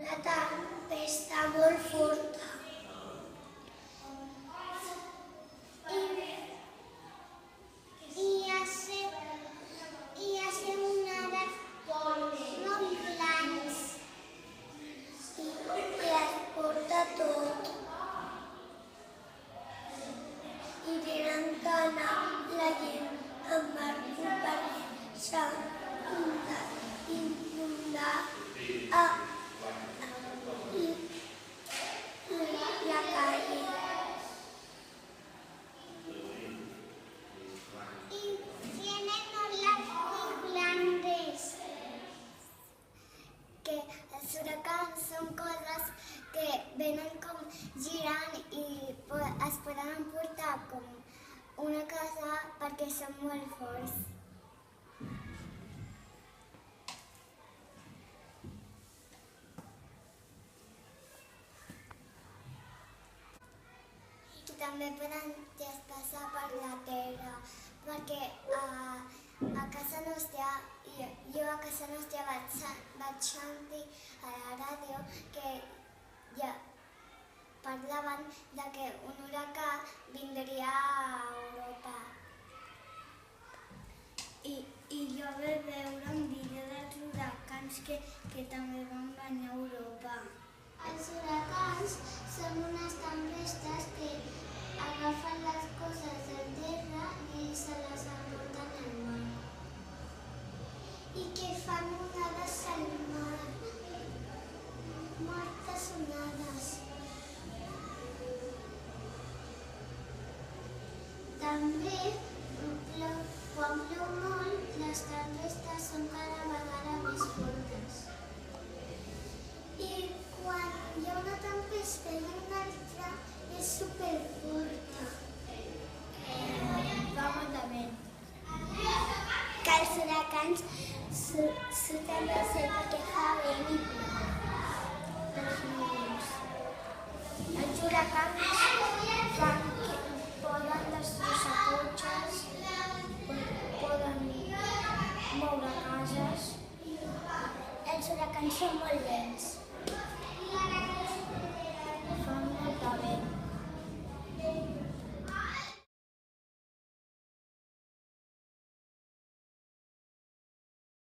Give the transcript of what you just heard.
una tempesta molt forta. I hace onades molt grans i es porta tot. I tenen que anar la gent amb barco perquè s'ha inundat la calle. Y tienen olas muy grandes. Que els huracans són coses que venen com girant i es poden emportar com una casa perquè són molt forts. I també poden traspassar per la terra, perquè a casa nostra, jo a casa nostra vaig sentir a la ràdio que ja parlaven de que un huracà vindria a Europa. I jo vaig veure un vídeo dels huracans que també van venir a Europa. Els huracans són unes tempestes que agafen les coses del terra i se les emporten al mar. I que fan onades al mar, moltes onades. També, quan plou molt, les tempestes són cada vegada més fortes. I quan hi ha una tempesta i una altra, és superforta. Va molt de vent. Que els huracans surten del cel perquè fa vent i plou. Els huracans